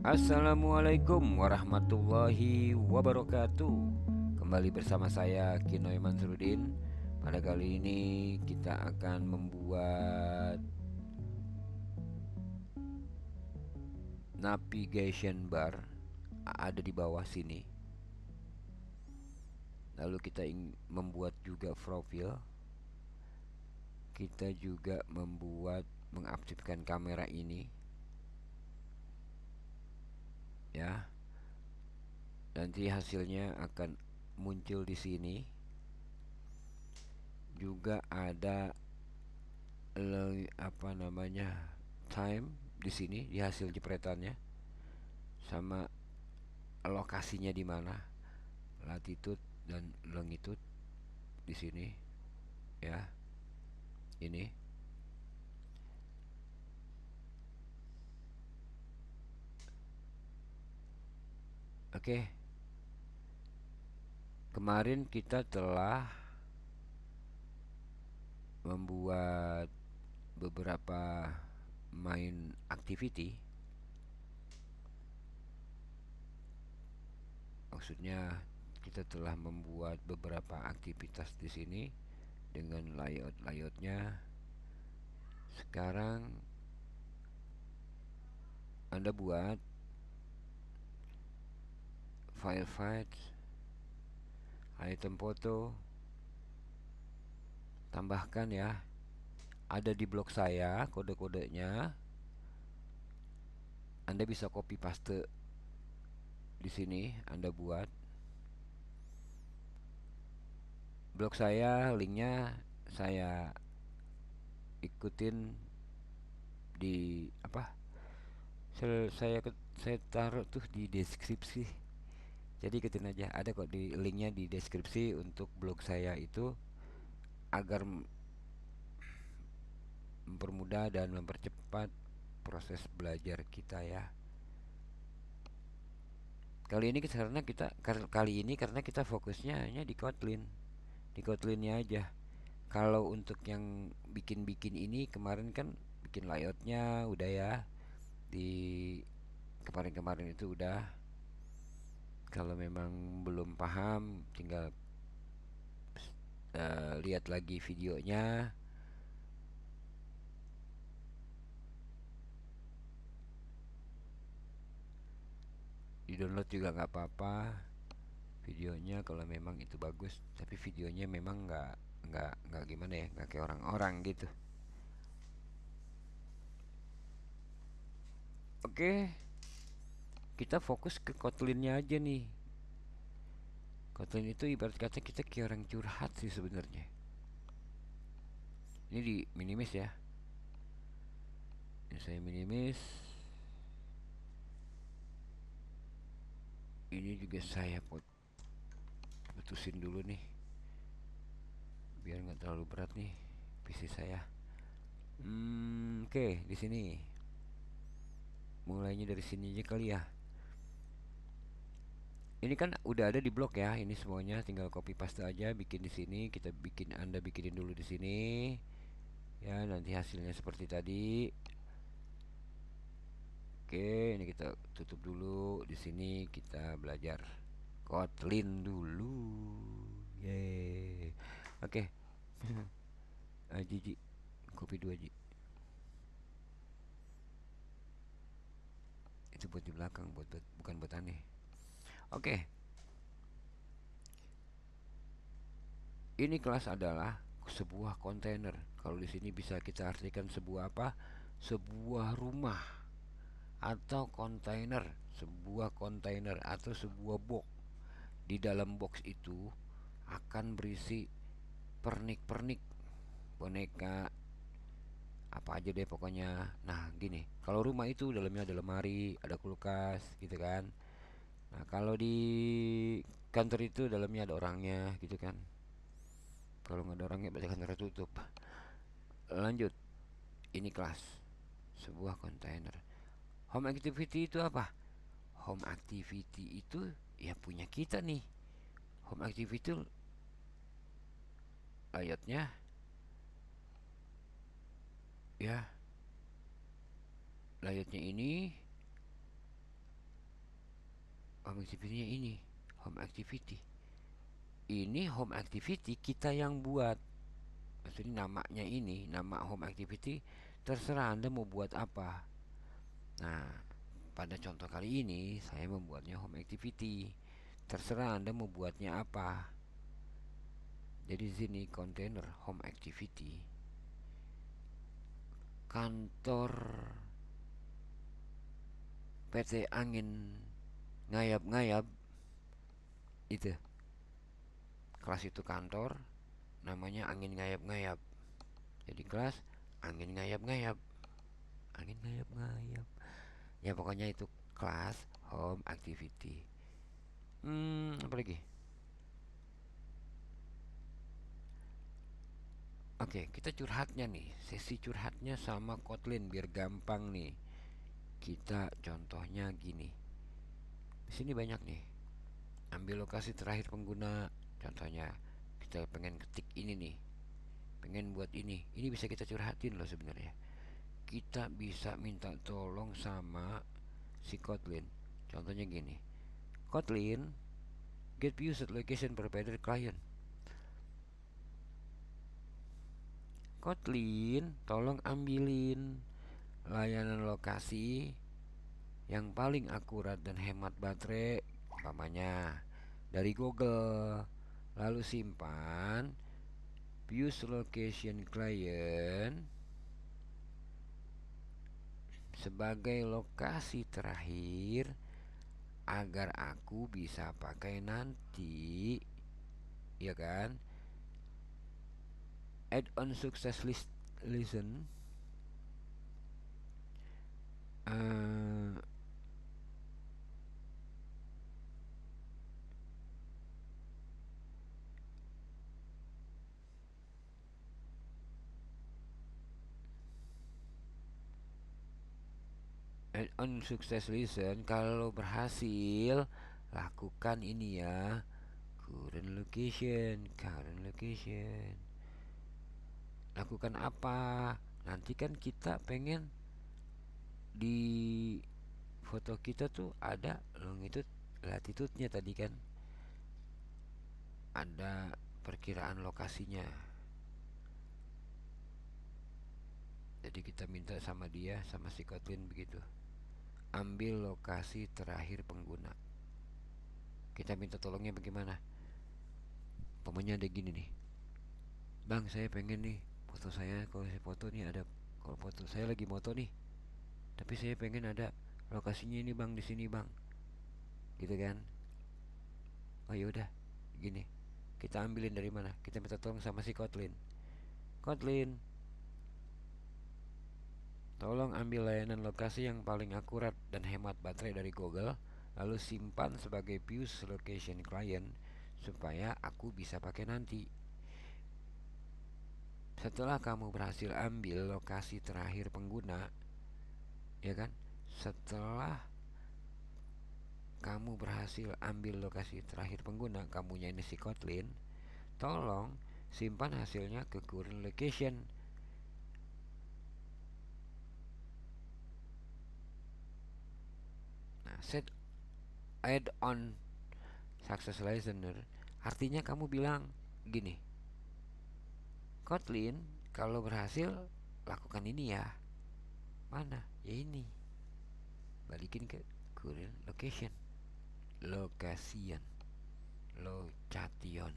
Assalamualaikum warahmatullahi wabarakatuh. Kembali bersama saya Kinoy Mansurudin. Pada kali ini kita akan membuat navigation bar ada di bawah sini. Lalu kita membuat juga profil. Kita juga mengaktifkan kamera ini, ya. Nanti hasilnya akan muncul di sini. Juga ada time di sini di hasil jepretannya, sama lokasinya di mana, latitude dan longitude di sini, ya. Ini oke. Kemarin kita telah membuat beberapa main activity. Maksudnya kita telah membuat beberapa aktivitas di sini dengan layoutnya. Sekarang Anda buat file files, item foto, tambahkan ya. Ada di blog saya kode-kodenya. Anda bisa copy paste di sini, Anda buat. Blog saya, linknya saya ikutin di apa? Saya taruh tuh di deskripsi. Jadi ikutin aja, ada kok di linknya di deskripsi untuk blog saya itu, agar mempermudah dan mempercepat proses belajar kita ya. Karena kita fokusnya hanya di Kotlin. Di Kotlinnya aja. Kalau untuk yang bikin-bikin ini kemarin kan bikin layoutnya udah ya. Di kemarin-kemarin itu udah. Kalau memang belum paham tinggal lihat lagi videonya. Di download juga nggak apa-apa videonya kalau memang itu bagus. Tapi videonya memang nggak gimana ya, nggak kayak orang-orang gitu. Oke, kita fokus ke Kotlinnya aja nih. Kotlin itu ibarat kata kita kayak orang curhat sih sebenarnya. Ini di minimis ya. Ini saya minimis. Ini juga saya putusin dulu nih, biar nggak terlalu berat nih PC saya. Oke, di sini. Mulainya dari sini aja kali ya. Ini kan udah ada di blog ya. Ini semuanya tinggal copy paste aja, bikin di sini. Anda bikinin dulu di sini. Ya, nanti hasilnya seperti tadi. Oke, ini kita tutup dulu. Di sini kita belajar Kotlin dulu. Yeay. Oke. Ji, kopi 2 Ji. Itu buat di belakang, bukan buat aneh. Oke. Ini kelas adalah sebuah kontainer. Kalau di sini bisa kita artikan sebuah apa? Sebuah rumah atau kontainer, sebuah kontainer atau sebuah box. Di dalam box itu akan berisi pernik-pernik, boneka, apa aja deh pokoknya. Nah, gini, kalau rumah itu dalamnya ada lemari, ada kulkas, gitu kan. Nah, kalau di kantor itu dalamnya ada orangnya, gitu kan. Kalau nggak ada orangnya berarti kantornya tutup. Lanjut, ini kelas, sebuah kontainer. Home activity itu apa? Home activity itu ya punya kita nih. Home activity itu layoutnya ya, layoutnya ini home activity-nya ini. Home activity. Ini home activity kita yang buat. Maksudnya namanya ini, nama home activity, terserah Anda mau buat apa. Nah, pada contoh kali ini saya membuatnya home activity. Terserah Anda mau buatnya apa. Jadi di sini container home activity. Kantor PT Angin Ngayap-ngayap itu. Kelas itu kantor, namanya Angin Ngayap-ngayap. Jadi kelas Angin Ngayap-ngayap. Angin ngayap-ngayap. Ya pokoknya itu kelas home activity. Apa lagi? Oke, kita curhatnya nih. Sesi curhatnya sama Kotlin biar gampang nih. Kita contohnya gini. Di sini banyak nih. Ambil lokasi terakhir pengguna. Contohnya kita pengen ketik ini nih. Pengen buat ini. Ini bisa kita curhatin loh sebenarnya. Kita bisa minta tolong sama si Kotlin. Contohnya gini. Kotlin, get views at location provider client. Kotlin, tolong ambilin layanan lokasi yang paling akurat dan hemat baterai, umpamanya dari Google. Lalu simpan views location client sebagai lokasi terakhir agar aku bisa pakai nanti, ya kan? Add on success listen. uh, Add on success listen. Kalau berhasil, lakukan ini ya. Current location. Lakukan apa? Nanti kan kita pengen di foto kita tuh ada longitude, latitude-nya tadi kan. Ada perkiraan lokasinya. Jadi kita minta sama dia, sama si Kotlin begitu. Ambil lokasi terakhir pengguna. Kita minta tolongnya bagaimana? Pokoknya ada gini nih. Bang, saya pengen nih foto saya, kalau saya foto nih ada, kalau foto saya lagi moto nih, tapi saya pengen ada lokasinya ini bang, di sini bang, gitu kan? Oh yaudah, gini, kita ambilin dari mana? Kita minta tolong sama si Kotlin. Kotlin, tolong ambil layanan lokasi yang paling akurat dan hemat baterai dari Google, lalu simpan sebagai views location client supaya aku bisa pakai nanti. Setelah kamu berhasil ambil lokasi terakhir pengguna, ya kan? Setelah kamu berhasil ambil lokasi terakhir pengguna, kamunya ini si Kotlin, tolong simpan hasilnya ke current location. Nah, set add on success listener artinya kamu bilang gini, Kotlin, kalau berhasil lakukan ini ya. Mana? Ya ini. Balikin ke current location. Location. Location.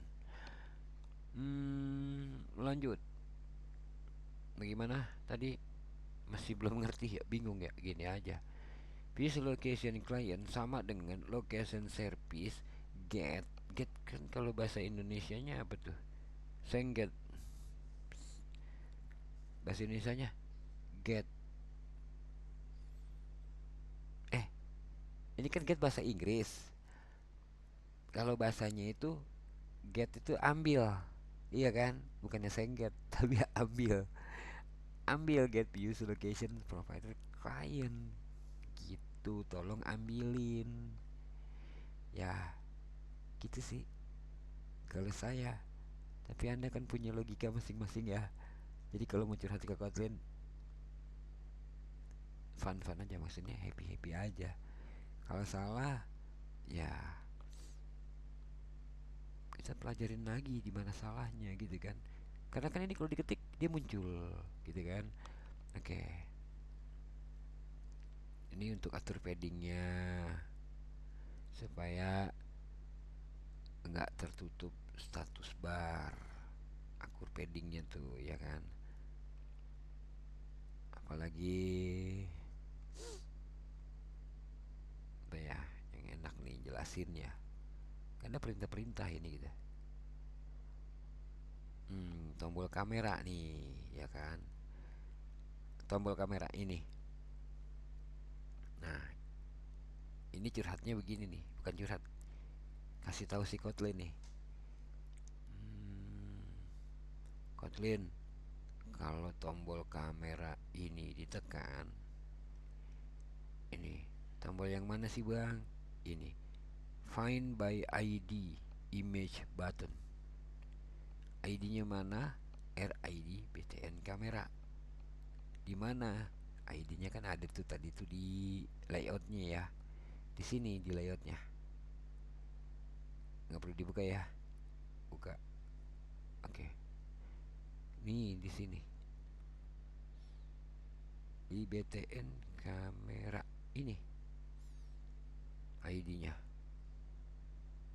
Lanjut. Bagaimana tadi? Masih belum ngerti ya, bingung ya, gini aja. Views location client sama dengan location service get. Get kan kalau bahasa Indonesianya apa tuh? Sengget. Bahasa Indonesianya get. Ini kan get bahasa Inggris. Kalau bahasanya itu get itu ambil. Iya kan? Bukannya sengget, tapi ambil. Ambil get views location provider client. Gitu, tolong ambilin. Ya, gitu sih kalau saya. Tapi Anda kan punya logika masing-masing ya. Jadi kalau mau curhat ke Kotlin, fun-fun aja, maksudnya happy-happy aja. Kalau salah, Ya, kita pelajarin lagi di mana salahnya gitu kan. Karena kan ini kalau diketik dia muncul gitu kan. Oke, ini untuk atur paddingnya supaya nggak tertutup status bar. Akur paddingnya tuh ya kan. Apalagi apa ya yang enak nih jelasin ya. Karena perintah-perintah ini gitu. Tombol kamera nih ya kan. Tombol kamera ini. Nah, ini curhatnya begini nih, bukan curhat. Kasih tahu si Kotlin nih. Hmm, Kotlin, kalau tombol kamera ini ditekan, ini tombol yang mana sih bang? Ini Find by ID Image Button. ID-nya mana? RID BTN kamera. Di mana? ID-nya kan ada tuh tadi tuh di layoutnya ya. Di sini di layoutnya. Nggak perlu dibuka ya. Buka. Oke. Nih di sini. Di BTN kamera ini ID-nya.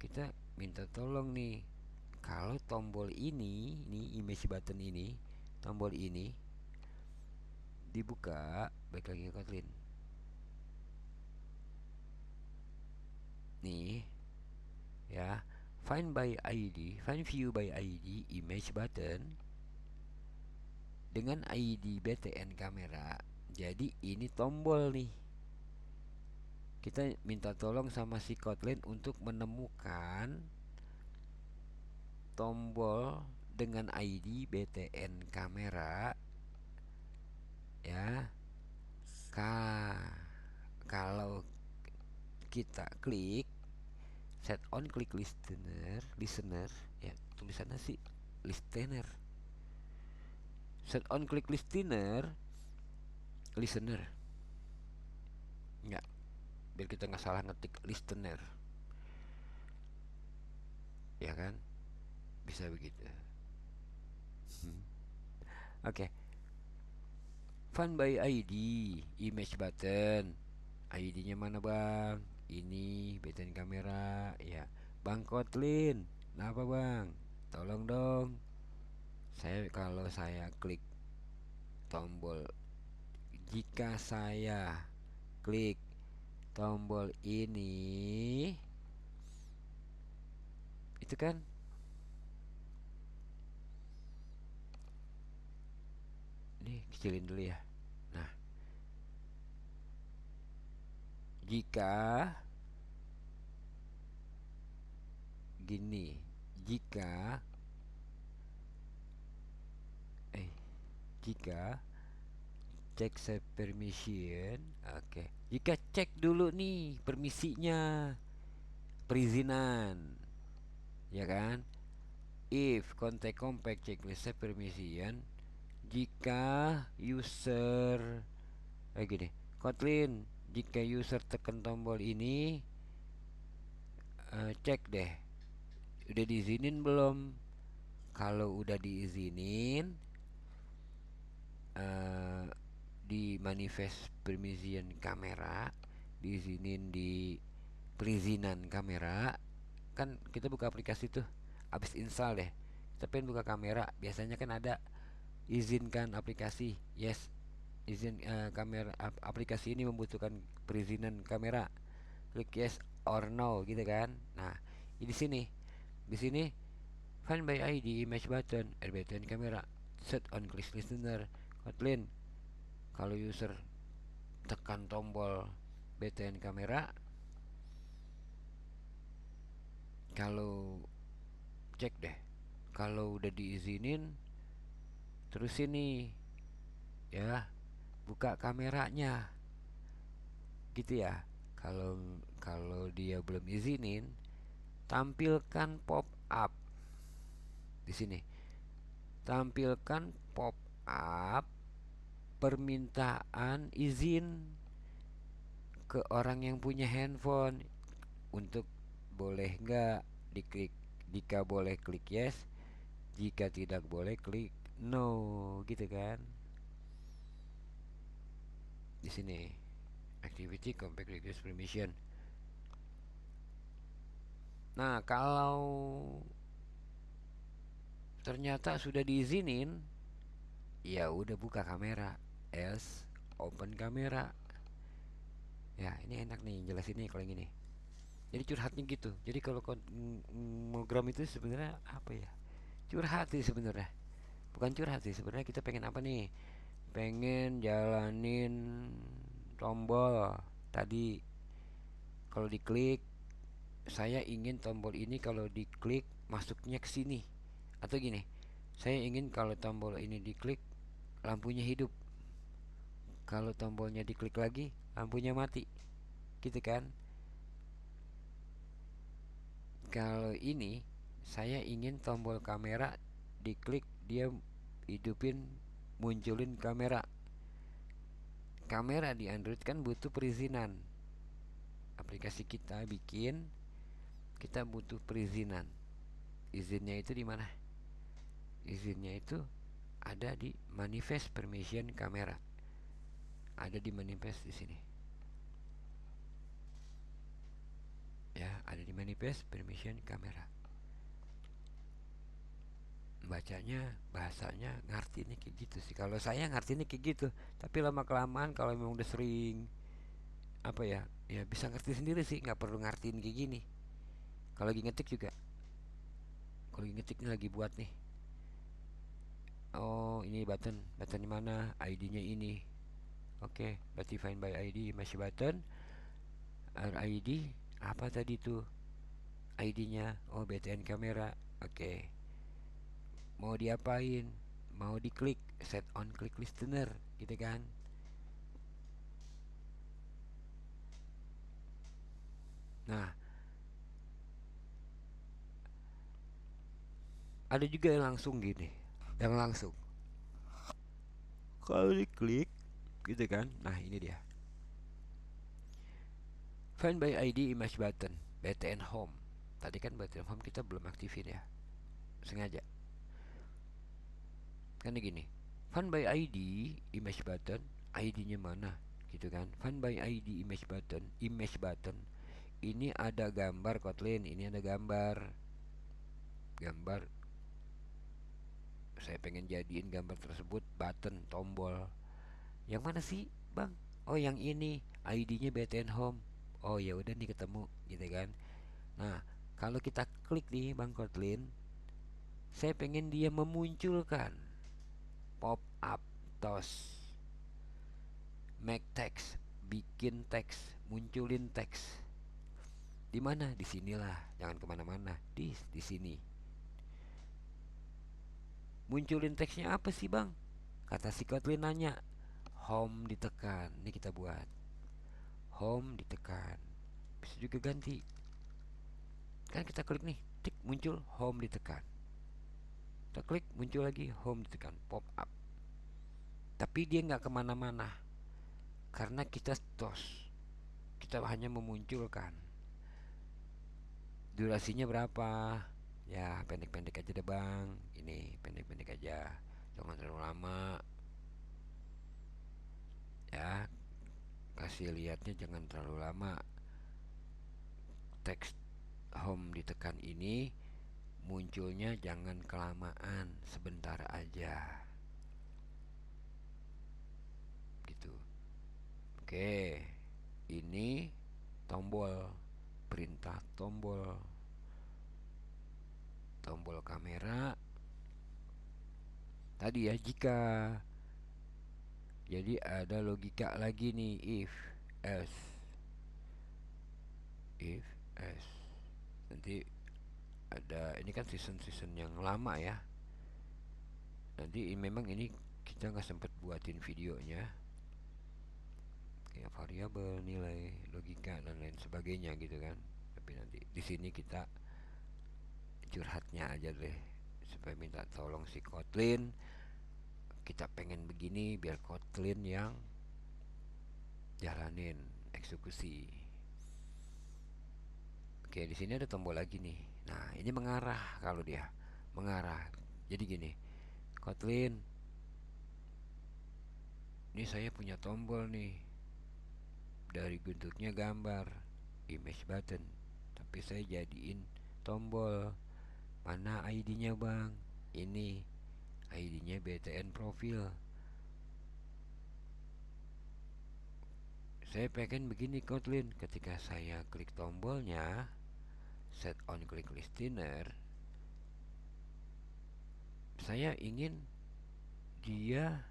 Kita minta tolong nih. Kalau tombol ini image button ini, tombol ini dibuka, baik lagi ke Kotlin. Nih, ya. Find by ID, find view by ID image button dengan ID BTN kamera. Jadi ini tombol nih. Kita minta tolong sama si Kotlin untuk menemukan tombol dengan ID BTN kamera ya. Kalau kita klik set on klik listener ya, tulisannya sih listener. Set on klik listener ya, biar kita nggak salah ngetik listener ya kan, bisa begitu. Oke, Find by ID image button. ID-nya mana bang? Ini BTN kamera ya. Bang Kotlin, kenapa bang? Tolong dong. Kalau saya klik tombol, jika saya klik tombol ini, itu kan nih kecilin dulu ya. Nah, jika gini, jika jika cek set permission. Oke, jika cek dulu nih permisinya, perizinan ya kan. If contact compact checklist set permission, jika user gini, Kotlin, jika user tekan tombol ini, cek deh udah diizinin belum. Kalau udah diizinin, di manifest permission kamera, diizinin di perizinan kamera, kan kita buka aplikasi tuh, habis install deh kita pengen buka kamera, biasanya kan ada izinkan aplikasi, yes, izin kamera aplikasi ini membutuhkan perizinan kamera, klik yes or no gitu kan. Nah, di sini find by ID image button RBTN kamera set on click listener. Kotlin, kalau user tekan tombol BTN kamera, kalau cek deh kalau udah diizinin, terus ini ya buka kameranya gitu ya. Kalau dia belum izinin, tampilkan pop up di sini. Tampilkan pop up permintaan izin ke orang yang punya handphone untuk boleh nggak diklik. Jika boleh klik yes, jika tidak boleh klik no, gitu kan. Di sini activity compact request permission. Nah, kalau ternyata sudah diizinin, ya udah buka kamera, else open kamera. Ya, ini enak nih jelasinnya kalau yang ini. Jadi curhatnya gitu. Jadi kalau ngogram itu sebenarnya apa ya? Curhat sih sebenarnya. Bukan curhat sih sebenarnya, kita pengen apa nih? Pengen jalanin tombol tadi. Kalau diklik, saya ingin tombol ini kalau diklik masuknya ke sini. Atau gini, saya ingin kalau tombol ini diklik lampunya hidup. Kalau tombolnya diklik lagi lampunya mati. Gitu kan? Kalau ini saya ingin tombol kamera diklik dia hidupin, munculin kamera. Kamera di Android kan butuh perizinan. Aplikasi kita bikin, kita butuh perizinan. Izinnya itu di mana? Izinnya itu ada di manifest permission kamera. Ada di manifest di sini. Ya, ada di manifest permission kamera. Bacanya, bahasanya ngartinya kayak gitu sih. Kalau saya ngartinya kayak gitu. Tapi lama kelamaan kalau memang udah sering apa ya, ya bisa ngerti sendiri sih, nggak perlu ngartiin kayak gini. Kalau lagi ngetik juga, kalau lagi ngetik nih, lagi buat nih, oh ini button di mana, ID-nya ini. Oke, berarti find by ID masih button. RID apa tadi tuh, ID-nya, oh BTN kamera. Oke, mau diapain, mau diklik, set on click listener gitu kan. Nah, ada juga yang langsung gini, yang langsung kalau diklik gitu kan. Nah, ini dia, find by ID image button BTN home. Tadi kan BTN home kita belum aktifin ya, sengaja kan gini. Find by ID image button, ID-nya mana gitu kan. Find by ID image button ini ada gambar Kotlin, ini ada gambar. Saya pengen jadiin gambar tersebut button, tombol. Yang mana sih bang? Oh yang ini, ID-nya BTN home. Oh ya udah nih, ketemu gitu kan. Nah, kalau kita klik nih bang Kotlin, saya pengen dia memunculkan pop up tos, make text, bikin teks, munculin teks. Di mana? Di sinilah, jangan kemana-mana. Di sini. Munculin teksnya apa sih bang? Kata si Kotlin nanya. Home ditekan. Ini kita buat. Home ditekan. Bisa juga ganti. Kan kita klik nih, tik muncul home ditekan. Kita klik muncul lagi home ditekan, pop up. Tapi dia nggak kemana-mana karena kita tos. Kita hanya memunculkan. Durasinya berapa? Ya pendek-pendek aja deh bang. Ini pendek-pendek aja, jangan terlalu lama. Ya, kasih lihatnya jangan terlalu lama. Teks home ditekan ini munculnya jangan kelamaan, sebentar aja gitu. Oke, ini tombol perintah, tombol kamera tadi ya. Jika jadi ada logika lagi nih, else if else. Nanti ada, ini kan season yang lama ya. Nanti memang ini kita nggak sempet buatin videonya, kayak variabel, nilai, logika dan lain sebagainya gitu kan. Tapi nanti di sini kita curhatnya aja deh, supaya minta tolong si Kotlin. Kita pengen begini biar Kotlin yang jalanin eksekusi. Oke, di sini ada tombol lagi nih. Nah, ini mengarah. Kalau dia mengarah, jadi gini, Kotlin, ini saya punya tombol nih, dari bentuknya gambar image button, tapi saya jadiin tombol. Mana ID-nya bang? Ini ID-nya BTN profil. Saya pengen begini Kotlin, ketika saya klik tombolnya set on click listener, saya ingin dia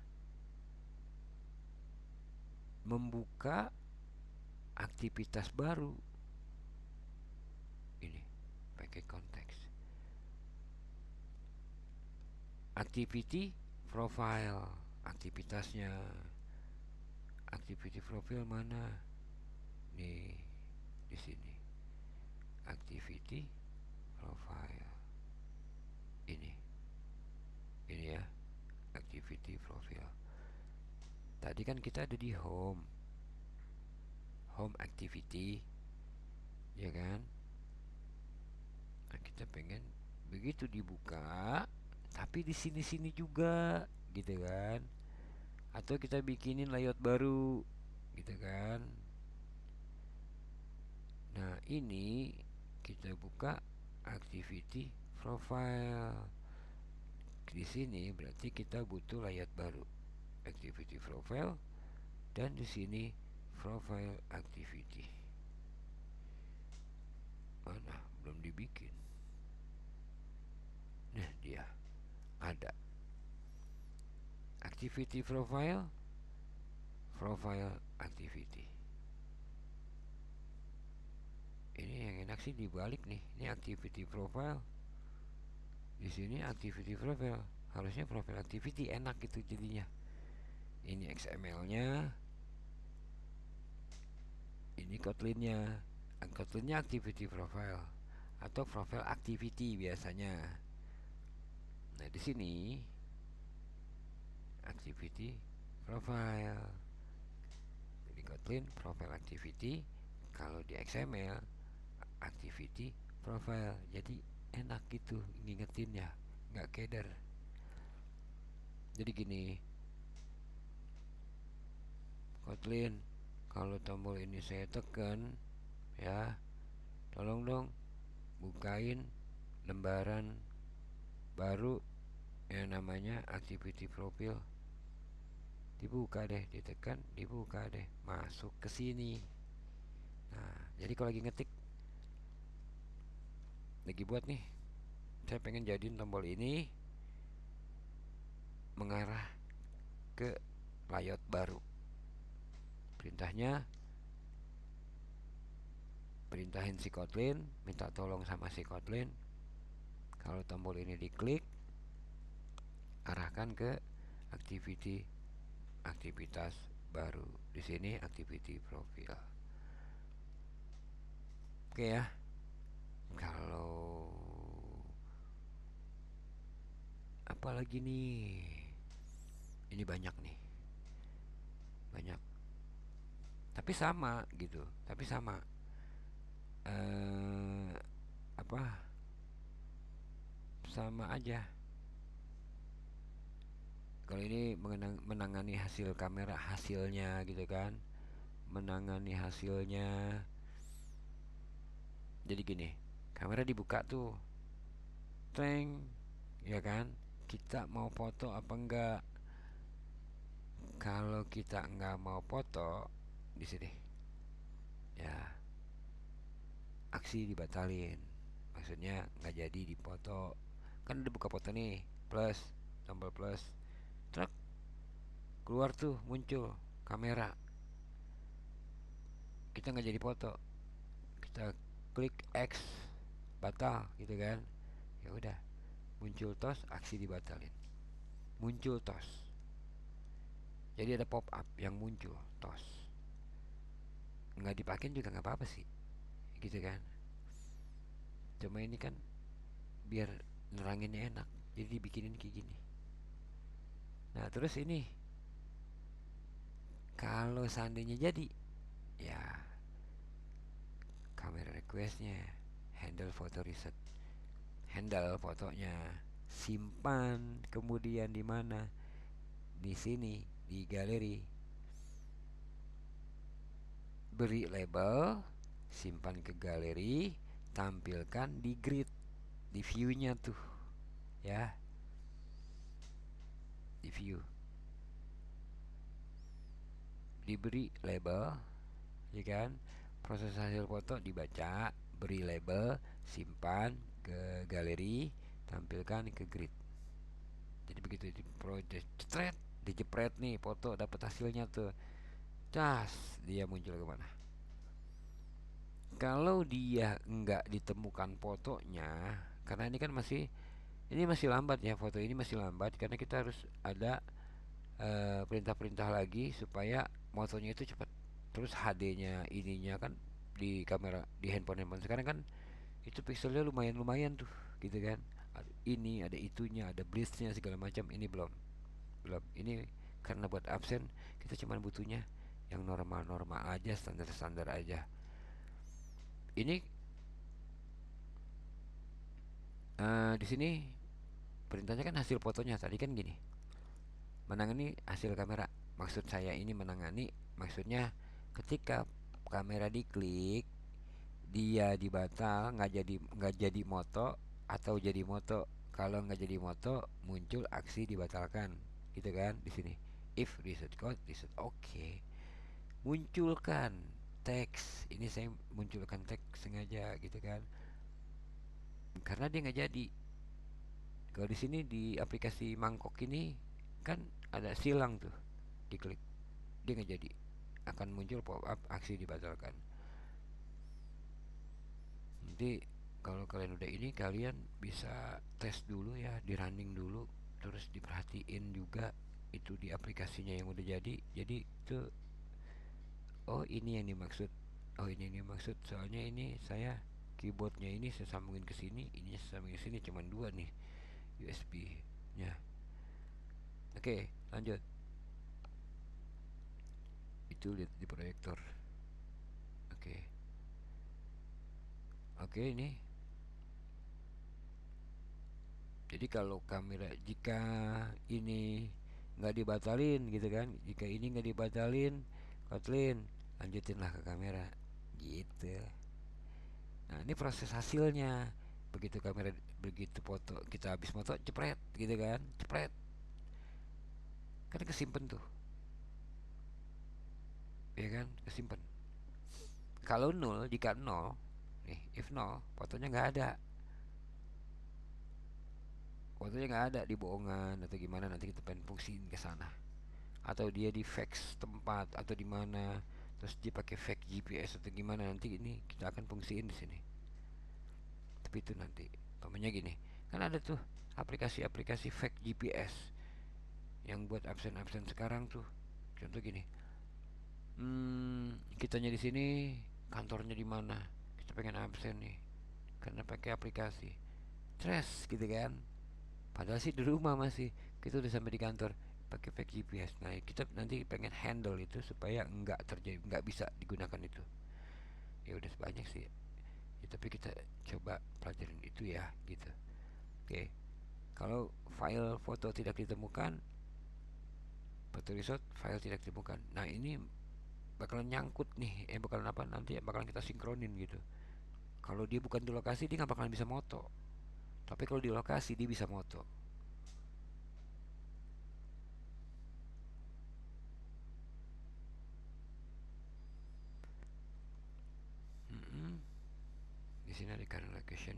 membuka aktivitas baru. Ini pakai konteks activity profile, aktivitasnya. Activity profile mana nih? Di sini activity profile, ini ya, activity profile. Tadi kan kita ada di home activity, ya kan? Nah, kita pengen begitu dibuka, tapi di sini-sini juga, gitu kan? Atau kita bikinin layout baru, gitu kan? Nah, ini kita buka activity profile. Di sini berarti kita butuh layout baru, activity profile, dan di sini profile activity. Mana? Belum dibikin. Nah, dia ada activity profile, profile activity. Ini yang enak sih dibalik nih. Ini activity profile, di sini activity profile. Harusnya profile activity, enak gitu jadinya. Ini XML-nya, ini Kotlin-nya. Kotlin-nya activity profile atau profile activity biasanya. Nah, di sini activity profile. Jadi Kotlin profile activity, kalau di XML activity profile. Jadi enak gitu ngingetinnya, nggak keder. Jadi gini, Kotlin, kalau tombol ini saya tekan, ya, tolong dong bukain lembaran baru yang namanya activity profile. Dibuka deh, ditekan, dibuka deh, masuk ke sini. Nah, jadi kalau lagi ngetik, lagi buat nih, saya pengen jadiin tombol ini mengarah ke layout baru. Perintahnya, perintahin si Kotlin, minta tolong sama si Kotlin, kalau tombol ini diklik, arahkan ke activity, aktivitas baru. Di sini activity profile. Oke ya. Kalau apa lagi nih? Ini banyak nih. Banyak. Tapi sama gitu. Tapi sama. Eh apa? Sama aja. Kalau ini menangani hasil kamera, hasilnya gitu kan. Menangani hasilnya. Jadi gini, kamera dibuka tuh. Teng, ya kan? Kita mau foto apa enggak? Kalau kita enggak mau foto, di sini ya aksi dibatalin, maksudnya nggak jadi dipoto. Kan udah buka foto nih, plus, tombol plus, truk, keluar tuh muncul kamera, kita nggak jadi foto, kita klik X, batal gitu kan. Ya udah, muncul tos, aksi dibatalin, muncul tos, jadi ada pop up yang muncul tos. Nggak dipakai juga nggak apa-apa sih, gitu kan. Cuma ini kan biar neranginnya enak, jadi dibikinin kayak gini. Nah, terus ini kalau seandainya jadi, ya kamera requestnya handle foto reset. Handle fotonya, simpan, kemudian di mana? Di sini, di galeri. Beri label, simpan ke galeri, tampilkan di grid, di view-nya tuh, ya, di view. Diberi label, ya kan? Proses hasil foto dibaca, beri label, simpan ke galeri, tampilkan ke grid. Jadi begitu di project jepret, dijepret nih foto, dapat hasilnya tuh. Das, dia muncul kemana? Kalau dia nggak ditemukan fotonya, karena ini masih lambat ya, foto ini masih lambat karena kita harus ada perintah-perintah lagi supaya fotonya itu cepat. Terus HD-nya ininya kan di kamera di handphone sekarang kan itu pixelnya lumayan tuh, gitu kan. Ini ada itunya, ada blitz-nya segala macam. Ini belum, ini karena buat absen kita cuma butuhnya yang normal-normal aja, standar-standar aja. Ini di sini perintahnya kan hasil fotonya tadi kan gini, menangani hasil kamera. Maksud saya ini menangani, maksudnya ketika kamera diklik, dia dibatal, nggak jadi moto atau jadi moto. Kalau nggak jadi moto, muncul aksi dibatalkan, gitu kan di sini. If reset code reset, oke. Munculkan teks. Ini saya munculkan teks sengaja, gitu kan, karena dia nggak jadi. Kalau di sini di aplikasi mangkok ini kan ada silang tuh, diklik dia nggak jadi, akan muncul pop up aksi dibatalkan. Nanti kalau kalian udah ini, kalian bisa tes dulu ya, di running dulu, terus diperhatiin juga itu di aplikasinya yang udah jadi itu. Oh ini yang dimaksud, oh ini yang dimaksud, soalnya ini saya keyboardnya ini saya sambungin ke sini, ini saya sambungin ke sini, cuman dua nih USB nya. Oke, lanjut. Itu lihat di proyektor. Oke. Oke, ini jadi kalau kamera, jika ini nggak dibatalin, gitu kan, jika ini nggak dibatalin, Kotlin lanjutinlah ke kamera, gitu. Nah ini proses hasilnya. Begitu kamera, begitu foto kita habis foto, cepret, gitu kan, cepret, kan kesimpan tuh, ya kan, kesimpan. Kalau nol, jika nol nih, if nol, fotonya nggak ada, fotonya nggak ada, dibohongan atau gimana, nanti kita pengen fungsiin ke sana. Atau dia di fax tempat atau di mana, terus dia pakai fake GPS atau gimana, nanti ini kita akan fungsiin di sini. Tapi itu nanti pamannya gini, kan ada tuh aplikasi-aplikasi fake GPS yang buat absen-absen sekarang tuh. Contoh gini, kitanya di sini, kantornya di mana, kita pengen absen nih karena pakai aplikasi, stres, gitu kan. Padahal sih di rumah masih, kita udah sampai di kantor pakai fake GPS. Nah kita nanti pengen handle itu supaya nggak terjadi, nggak bisa digunakan itu. Ya udah sebanyak sih ya, tapi kita coba pelajarin itu ya, gitu. Oke, kalau file foto tidak ditemukan, foto resort file tidak ditemukan, nah ini bakalan nyangkut nih, bakalan apa nanti, bakalan kita sinkronin gitu. Kalau dia bukan di lokasi, dia nggak bakalan bisa moto, tapi kalau di lokasi dia bisa moto. Mm-mm. Di sini ada current location,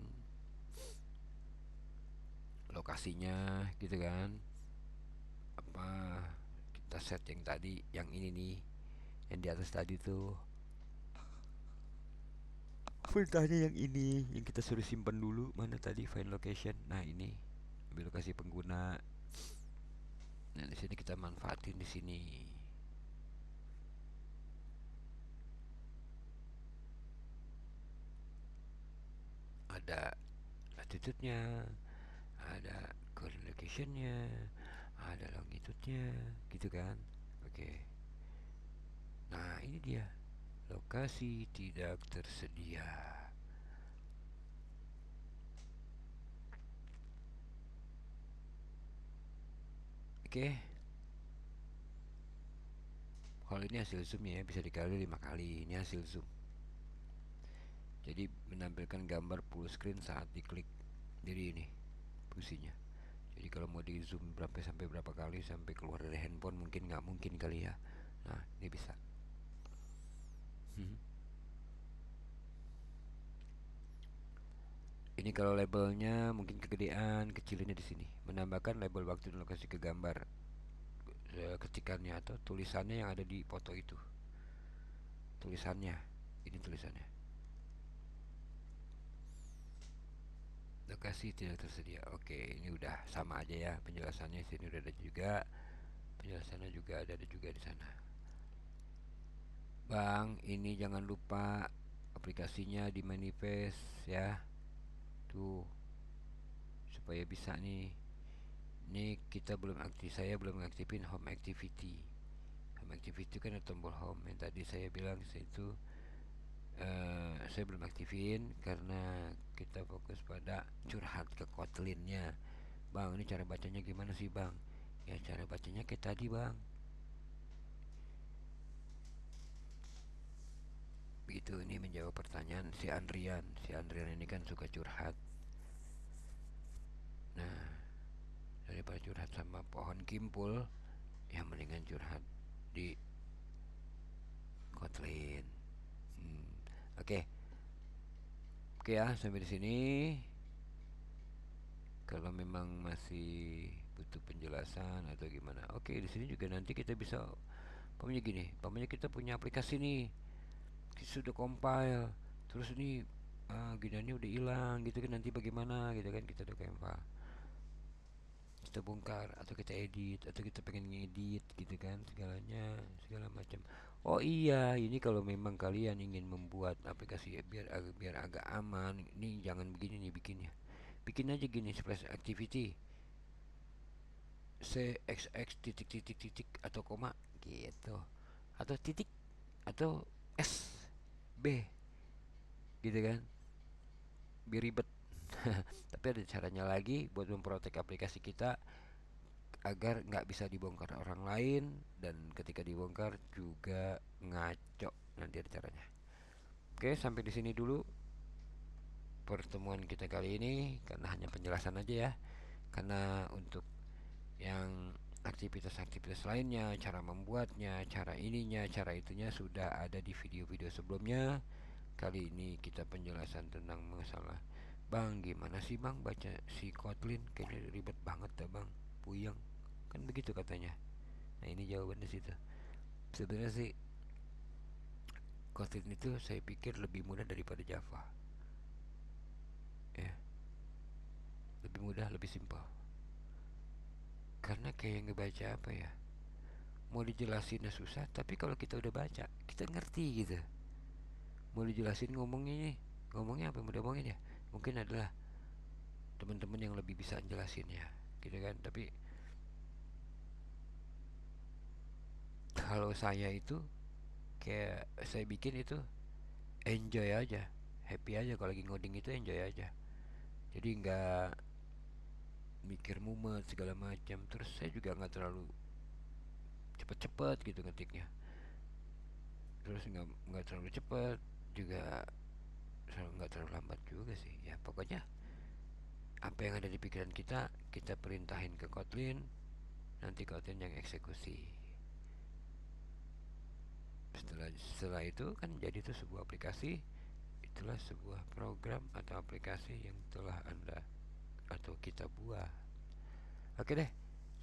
lokasinya, gitu kan. Apa, kita set yang tadi, yang ini nih, yang di atas tadi tuh, perintahnya yang ini, yang kita suruh simpan dulu. Mana tadi find location, nah ini ambil lokasi pengguna. Nah di sini kita manfaatin, di sini ada latitude-nya, ada current location-nya, ada longitude-nya, gitu kan. Oke. Nah, ini dia. Lokasi tidak tersedia. Oke, kalau ini hasil zoom ya, bisa dikali 5 kali. Ini hasil zoom, jadi menampilkan gambar full screen saat diklik. Jadi ini fungsinya. Jadi kalau mau di zoom berapa sampai berapa kali sampai keluar dari handphone, mungkin nggak mungkin kali ya. Nah, ini bisa. Ini kalau labelnya mungkin kegedean, kecilinnya di sini. Menambahkan label waktu dan lokasi ke gambar, ketikannya atau tulisannya yang ada di foto itu. Tulisannya, ini tulisannya. Lokasi tidak tersedia. Oke, ini udah sama aja ya penjelasannya. Sini udah ada juga. Penjelasannya juga ada juga di sana. Bang, ini jangan lupa aplikasinya di manifest ya. Tuh, supaya bisa nih. Ini kita belum aktif, saya belum ngaktifin home activity. Home activity kan ada tombol home yang tadi saya bilang itu, saya belum aktifin karena kita fokus pada curhat ke Kotlinnya. Bang, ini cara bacanya gimana sih bang? Ya cara bacanya kayak tadi bang. Begitu, ini menjawab pertanyaan si Andrian. Si Andrian ini kan suka curhat. Nah, daripada curhat sama pohon kimpul, ya mendingan curhat di Kotlin. Oke, oke ya sampai di sini. Kalau memang masih butuh penjelasan atau gimana, oke di sini juga nanti kita bisa, pamannya gini, pamannya kita punya aplikasi nih, sudah compile, terus ini giniannya udah hilang gitu kan, nanti bagaimana gitu kan, kita udah compile, kita bongkar atau kita edit atau kita pengen ngedit gitu kan, segalanya segala macam. Oh iya, ini kalau memang kalian ingin membuat aplikasi biar agak aman, ini jangan begini nih bikinnya. Bikin aja gini, splash activity cxx titik titik titik atau koma gitu, atau titik atau s b gitu kan, biar ribet. Tapi ada caranya lagi buat memprotek aplikasi kita agar nggak bisa dibongkar orang lain, dan ketika dibongkar juga ngaco, nanti ada caranya. Oke, sampai di sini dulu pertemuan kita kali ini, karena hanya penjelasan aja ya. Karena untuk yang aktivitas-aktivitas lainnya, cara membuatnya, cara ininya, cara itunya sudah ada di video-video sebelumnya. Kali ini kita penjelasan tentang masalah, bang gimana sih bang baca si Kotlin, kayaknya ribet banget dah bang, puyeng kan begitu katanya. Nah ini jawabannya situ. Sebenarnya sih Kotlin itu saya pikir lebih mudah daripada Java ya, lebih mudah, lebih simpel. Karena kayak ngebaca apa ya, mau dijelasinnya susah, tapi kalau kita udah baca kita ngerti gitu. Mau dijelasin ngomongnya apa yang mau diomongin ya, mungkin adalah teman-teman yang lebih bisa jelasin ya gitu kan. Tapi kalau saya itu kayak saya bikin itu enjoy aja, happy aja, kalau lagi ngoding itu enjoy aja. Jadi nggak mikir mumet segala macam. Terus saya juga nggak terlalu cepet-cepet gitu ngetiknya, terus nggak terlalu cepet juga, nggak terlalu lambat juga sih ya. Pokoknya apa yang ada di pikiran kita, kita perintahin ke Kotlin, nanti Kotlin yang eksekusi. Setelah itu kan jadi itu sebuah aplikasi, itulah sebuah program atau aplikasi yang telah anda atau kita buat. Oke deh,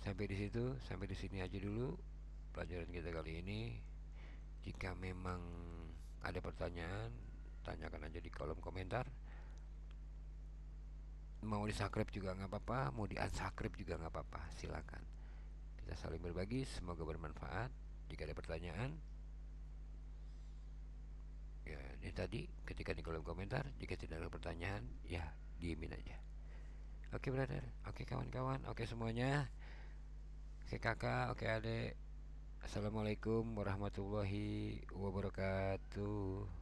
sampai di situ, sampai di sini aja dulu pelajaran kita kali ini. Jika memang ada pertanyaan, tanyakan aja di kolom komentar. Mau di subscribe juga nggak apa-apa, mau di unsubscribe juga nggak apa-apa, silakan. Kita saling berbagi, semoga bermanfaat. Jika ada pertanyaan, ya ini tadi ketika di kolom komentar. Jika tidak ada pertanyaan, ya diemin aja. Oke brother, oke kawan-kawan, oke semuanya, oke kakak, oke adik. Assalamualaikum warahmatullahi wabarakatuh.